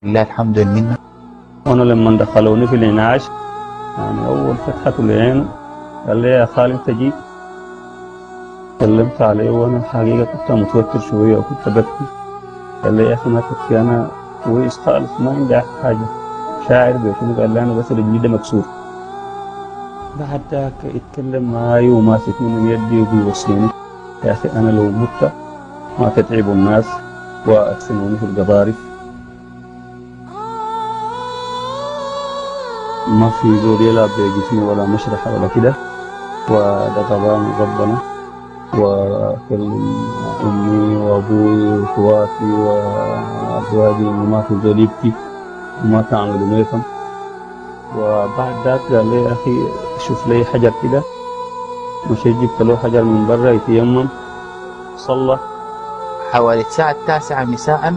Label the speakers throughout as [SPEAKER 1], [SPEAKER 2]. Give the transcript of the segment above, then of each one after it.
[SPEAKER 1] لله الحمد لله.
[SPEAKER 2] وانا لما دخلوني في الانعاش يعني اول فتحة لعينه قال لي يا خالد تجي. كلمت عليه وانا الحقيقة كنت متوتر شوية وكنت ببكي. قال لي يا اخي ما تبكي، انا كويس خالص ما عندي حاجة. شاعر بشنو؟ قال لي انا بس رجلي ده مكسور. بعد ذاك يتكلم معاي وماسكني من يدي وبيوصيني يا اخي انا لو مت ما تتعبوا الناس وادفنوني في القباري. ما في زول يلعب بجسمي ولا مشرحة ولا كده، وده طبعا ربنا. وأكلم أمي وأبوي وأخواتي وأزواجي وما في زول يبكي وما تعملوا ميتم. وبعد ذاك قال لي يا أخي شوف لي حجر كده. مشيت جبت له حجر من برا يتيمم صلى.
[SPEAKER 1] حوالي الساعة 9 مساء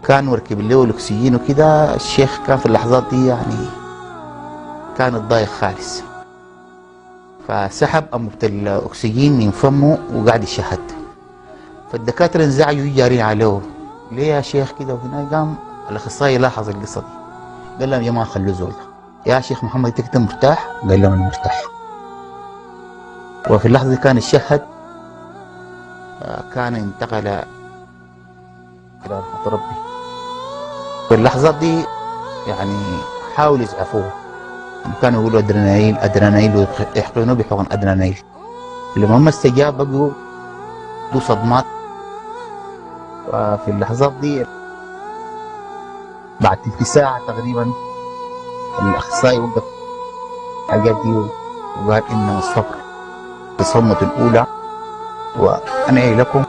[SPEAKER 1] كان مركب له الأكسجين وكده. الشيخ كان في اللحظات دي يعني كان الضايق خالص، فسحب أنبوبة الأكسجين من فمه وقعد يشهد. فالدكاترة انزعجوا جارين عليه، ليه يا شيخ كده وهنا؟ قام الأخصائي لاحظ القصة دي، قال لهم يا جماعة خلوا زول يا شيخ محمد انت مرتاح؟ قال لهم أنا مرتاح. وفي اللحظة دي كان الشهد كان انتقل إلى رحمة ربي. في اللحظات دي يعني حاولوا يزعفوه، كانوا يقولوا ادرينالين ادرينالين ويحقنوه بحقن ادرينالين. لما هم استجاب بقوا له صدمات. وفي اللحظات دي بعد تلت ساعة تقريبا الأخصائي وقف الحاجات دي وقال إنما الصبر في الصدمة الأولى وأنا لكم.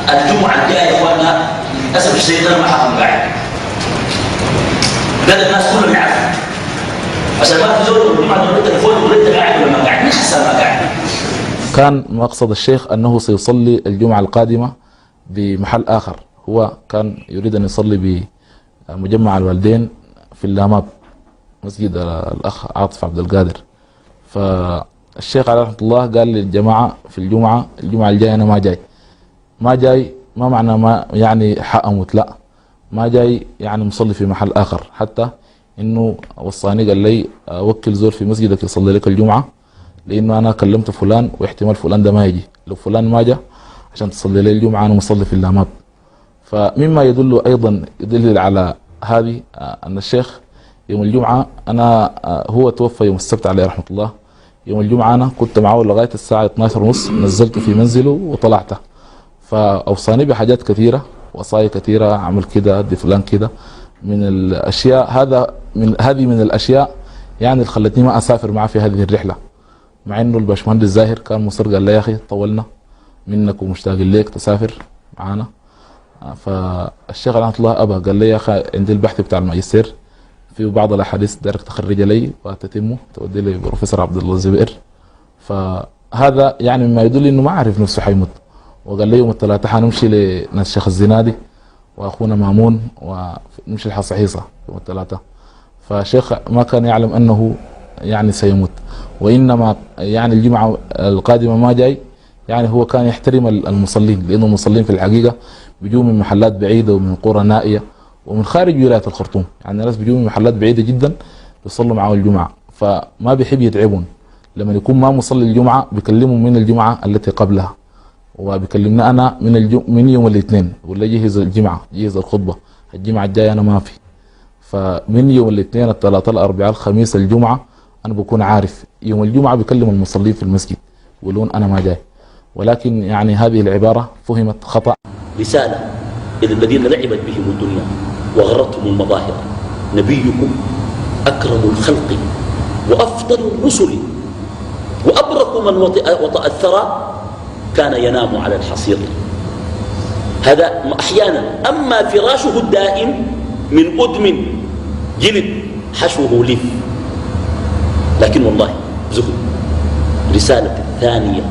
[SPEAKER 3] الجمعة الجاية يا اخوانا للاسف الشديد انا ما حكم قاعد. قال الناس كلهم يعرفوا عشان ما في زول الجمعة تقول التليفون يقول انت قاعد ولا ما قاعد، مش حسن ما قاعد.
[SPEAKER 4] كان مقصد الشيخ انه سيصلي الجمعة القادمة بمحل اخر، هو كان يريد ان يصلي بمجمع الوالدين في اللاماب مسجد الاخ عاطف عبد القادر. فالشيخ عليه رحمة الله قال للجماعة في الجمعة الجاية انا ما جاي ما معنى ما يعني حأموت، لا ما جاي يعني مصلي في محل آخر. حتى إنه وصاني قال لي وكل زور في مسجدك يصلي لك الجمعة، لأنه أنا كلمت فلان واحتمال فلان ده ما يجي، لو فلان ما جاء عشان تصلي لي الجمعة أنا مصلي في اللاماب. فمما يدل أيضا يدل على هذه أن الشيخ يوم الجمعة أنا هو توفى يوم السبت عليه رحمة الله. يوم الجمعة أنا كنت معه لغاية الساعة 12:30، نزلته في منزله وطلعته. فأوصاني بحاجات كثيرة، وصايا كثيرة، عمل كده دي فلان كده من الأشياء. هذه من الأشياء يعني اللي خلتني ما أسافر معه في هذه الرحلة، مع إنه الباشمهندس زاهر كان مصر قال لي يا أخي طولنا منك ومشتاق ليك تسافر معانا. فالشيخ رحمه الله أبى، قال لي يا أخي عندي البحث بتاع الماجستير في بعض الأحاديث دارك تخرج لي وتتمه تودي لي بروفيسور عبد الله الزبير. فهذا يعني مما يدل إنه ما عارف نفسه حيموت. وقال لي يوم الثلاثاء حنمشي لناس الشيخ الزنادي واخونا مامون ونمشي الحصحيصه يوم الثلاثاء. فالشيخ ما كان يعلم انه يعني سيموت، وانما يعني الجمعه القادمه ما جاي يعني هو كان يحترم المصلين، لأنه المصلين في الحقيقة بيجوا من محلات بعيدة ومن قرى نائية ومن خارج ولاية الخرطوم. يعني الناس بيجوا من محلات بعيدة جدا بيصلوا معه الجمعة، فما بيحب يتعبون. لما يكون ما مصلي الجمعة بيكلمهم من الجمعة التي قبلها، وبيكلمنا أنا من يوم الاثنين، ولا جهز الجمعة، جهز الخطبة، الجمعة الجاية أنا ما في. فمن يوم الاثنين الثلاثاء الأربعاء الخميس الجمعة أنا بكون عارف يوم الجمعة بيكلم المصلين في المسجد يقولون أنا ما جاي. ولكن يعني هذه العبارة فهمت خطأ.
[SPEAKER 3] رسالة إلى الذين لعبت بهم الدنيا وغرتهم المظاهر: نبيكم أكرم الخلق وأفضل الرسل وأبرك من وطأ الثرى كان ينام على الحصير. هذا أحيانا. أما فراشه الدائم من أدم جلد حشوه ليف. لكن والله زهد. رسالة ثانية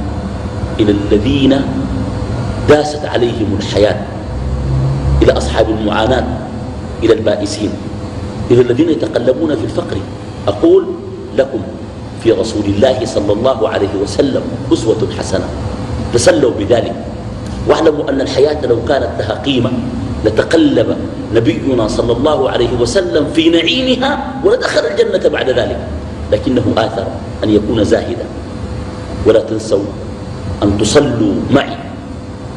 [SPEAKER 3] إلى الذين داست عليهم الحياة، إلى أصحاب المعاناة، إلى البائسين، إلى الذين يتقلبون في الفقر. أقول لكم في رسول الله صلى الله عليه وسلم أسوة حسنة، تسلوا بذلك واعلموا أن الحياة لو كانت لها قيمة لتقلب نبينا صلى الله عليه وسلم في نعيمها ولدخل الجنة بعد ذلك، لكنه آثر أن يكون زاهدا. ولا تنسوا أن تصلوا معي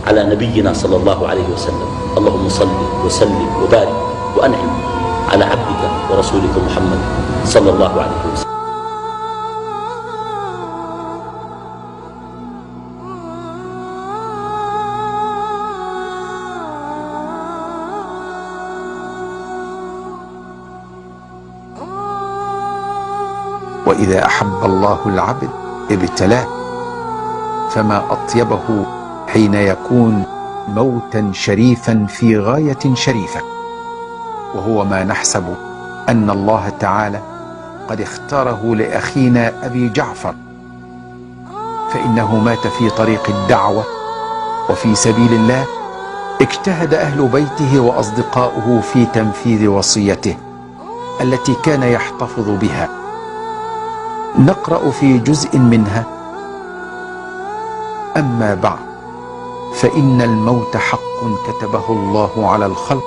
[SPEAKER 3] على نبينا صلى الله عليه وسلم. اللهم صل وسلم وبارك وأنعم على عبدك ورسولك محمد صلى الله عليه وسلم.
[SPEAKER 5] وإذا أحب الله العبد ابتلاه، فما أطيبه حين يكون موتا شريفا في غاية شريفة، وهو ما نحسب أن الله تعالى قد اختاره لأخينا أبي جعفر، فإنه مات في طريق الدعوة وفي سبيل الله. اجتهد أهل بيته وأصدقاؤه في تنفيذ وصيته التي كان يحتفظ بها. نقرأ في جزء منها: أما بعد فإن الموت حق كتبه الله على الخلق،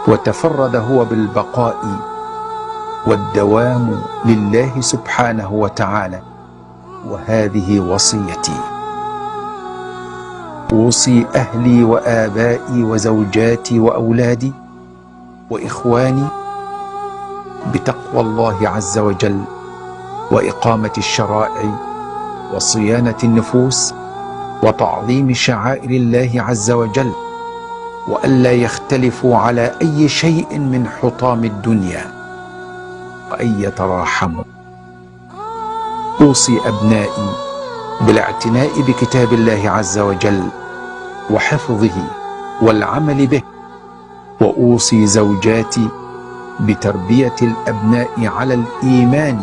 [SPEAKER 5] وتفرد هو بالبقاء والدوام لله سبحانه وتعالى، وهذه وصيتي. أوصي أهلي وآبائي وزوجاتي وأولادي وإخواني بتقوى الله عز وجل، وإقامة الشرائع، وصيانة النفوس، وتعظيم شعائر الله عز وجل، وألا يختلفوا على أي شيء من حطام الدنيا، وأن يتراحموا. أوصي أبنائي بالاعتناء بكتاب الله عز وجل وحفظه والعمل به، وأوصي زوجاتي بتربية الأبناء على الإيمان